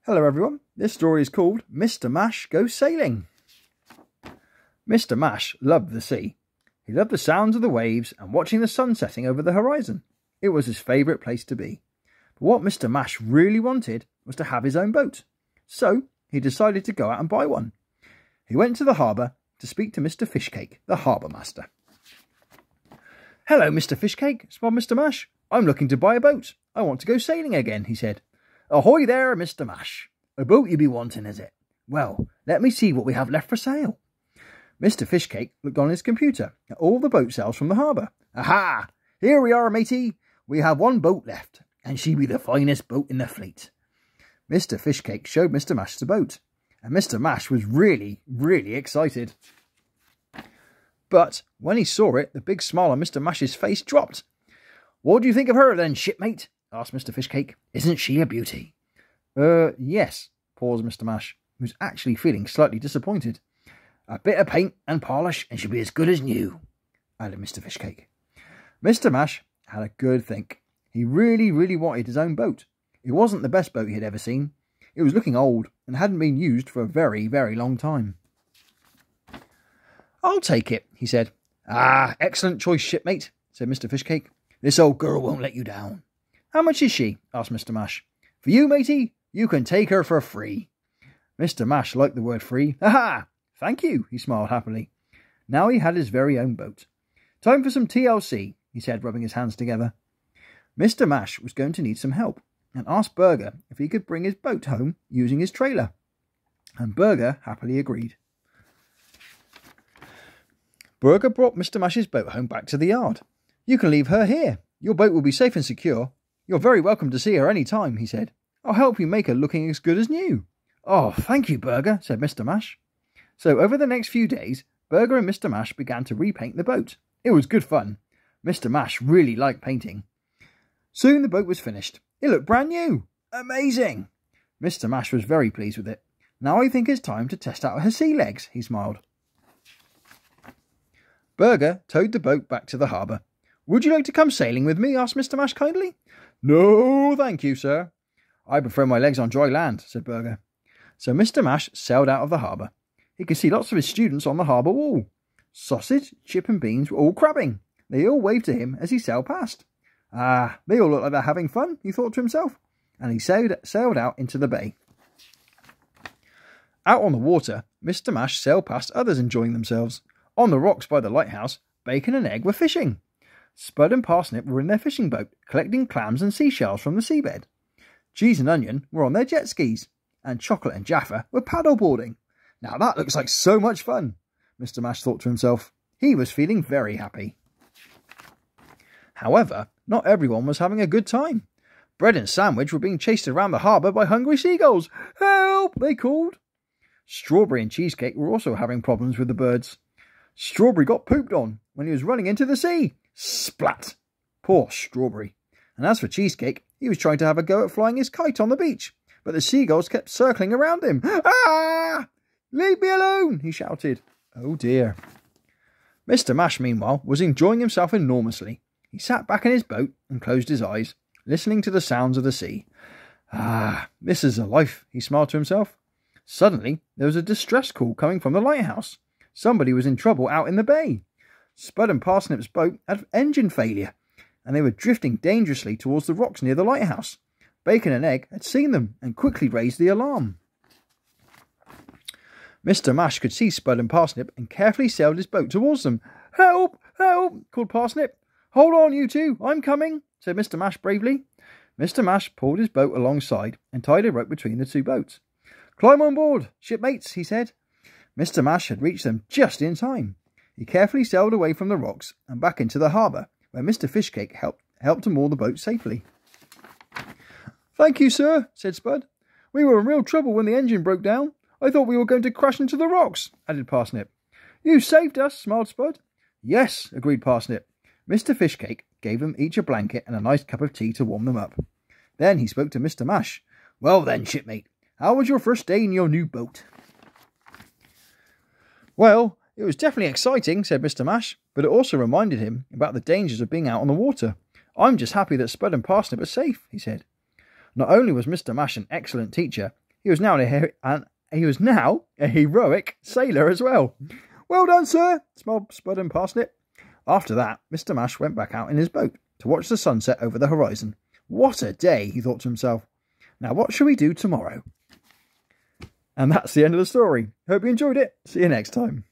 Hello everyone, this story is called Mr. Mash Goes Sailing. Mr. Mash loved the sea. He loved the sounds of the waves and watching the sun setting over the horizon. It was his favourite place to be. But what Mr. Mash really wanted was to have his own boat. So he decided to go out and buy one. He went to the harbour to speak to Mr. Fishcake, the harbour master. "Hello, Mr. Fishcake," smiled Mr. Mash. "I'm looking to buy a boat. I want to go sailing again," he said. "Ahoy there, Mr. Mash. A boat you be wanting, is it? Well, let me see what we have left for sale." Mr. Fishcake looked on his computer at all the boat sales from the harbour. "Aha! Here we are, matey. We have one boat left, and she be the finest boat in the fleet." Mr. Fishcake showed Mr. Mash the boat, and Mr. Mash was really excited. But when he saw it, the big smile on Mr. Mash's face dropped. "What do you think of her then, shipmate?" asked Mr. Fishcake. "Isn't she a beauty?" Yes," paused Mr. Mash, who was actually feeling slightly disappointed. "A bit of paint and polish and she'll be as good as new," added Mr. Fishcake. Mr. Mash had a good think. He really wanted his own boat. It wasn't the best boat he had ever seen. It was looking old and hadn't been used for a very long time. "I'll take it," he said. "Ah, excellent choice, shipmate," said Mr. Fishcake. "This old girl won't let you down." "How much is she?" asked Mr. Mash. "For you, matey, you can take her for free." Mr. Mash liked the word free. "Aha! Thank you," he smiled happily. Now he had his very own boat. "Time for some TLC," he said, rubbing his hands together. Mr. Mash was going to need some help and asked Burger if he could bring his boat home using his trailer. And Burger happily agreed. Burger brought Mr. Mash's boat home back to the yard. "You can leave her here. Your boat will be safe and secure. You're very welcome to see her any time," he said. "I'll help you make her looking as good as new." "Oh, thank you, Burger," said Mr. Mash. So over the next few days, Burger and Mr. Mash began to repaint the boat. It was good fun. Mr. Mash really liked painting. Soon the boat was finished. It looked brand new. Amazing! Mr. Mash was very pleased with it. "Now I think it's time to test out her sea legs," he smiled. Burger towed the boat back to the harbour. "Would you like to come sailing with me?" asked Mr. Mash kindly. "No, thank you, sir. I prefer my legs on dry land," said Burger. So Mr. Mash sailed out of the harbour. He could see lots of his students on the harbour wall. Sausage, Chip and Beans were all crabbing. They all waved to him as he sailed past. "Ah, they all look like they're having fun," he thought to himself, and he sailed out into the bay. Out on the water, Mr. Mash sailed past others enjoying themselves. On the rocks by the lighthouse, Bacon and Egg were fishing. Spud and Parsnip were in their fishing boat, collecting clams and seashells from the seabed. Cheese and Onion were on their jet skis, and Chocolate and Jaffa were paddleboarding. "Now that looks like so much fun," Mr. Mash thought to himself. He was feeling very happy. However, not everyone was having a good time. Bread and Sandwich were being chased around the harbour by hungry seagulls. "Help!" they called. Strawberry and Cheesecake were also having problems with the birds. Strawberry got pooped on when he was running into the sea. Splat! Poor Strawberry. And as for Cheesecake, he was trying to have a go at flying his kite on the beach, but the seagulls kept circling around him. "Ah! Leave me alone!" he shouted. Oh dear. Mr. Mash, meanwhile, was enjoying himself enormously. He sat back in his boat and closed his eyes, listening to the sounds of the sea. "Ah, this is a life," he smiled to himself. Suddenly, there was a distress call coming from the lighthouse. Somebody was in trouble out in the bay. Spud and Parsnip's boat had engine failure, and they were drifting dangerously towards the rocks near the lighthouse. Bacon and Egg had seen them and quickly raised the alarm. Mr. Mash could see Spud and Parsnip and carefully sailed his boat towards them. "Help! Help!" called Parsnip. "Hold on, you two, I'm coming," said Mr. Mash bravely. Mr. Mash pulled his boat alongside and tied a rope between the two boats. "Climb on board, shipmates," he said. Mr. Mash had reached them just in time. He carefully sailed away from the rocks and back into the harbour, where Mr. Fishcake helped to moor the boat safely. "Thank you, sir," said Spud. "We were in real trouble when the engine broke down. I thought we were going to crash into the rocks," added Parsnip. "You saved us," smiled Spud. "Yes," agreed Parsnip. Mr. Fishcake gave them each a blanket and a nice cup of tea to warm them up. Then he spoke to Mr. Mash. "Well then, shipmate, how was your first day in your new boat?" "Well, it was definitely exciting," said Mr. Mash, "but it also reminded him about the dangers of being out on the water. I'm just happy that Spud and Parsnip are safe," he said. Not only was Mr. Mash an excellent teacher, He was now a heroic sailor as well. "Well done, sir," smiled Spud and Parsnip. After that, Mr. Mash went back out in his boat to watch the sunset over the horizon. What a day, he thought to himself. Now what shall we do tomorrow? And that's the end of the story. Hope you enjoyed it. See you next time.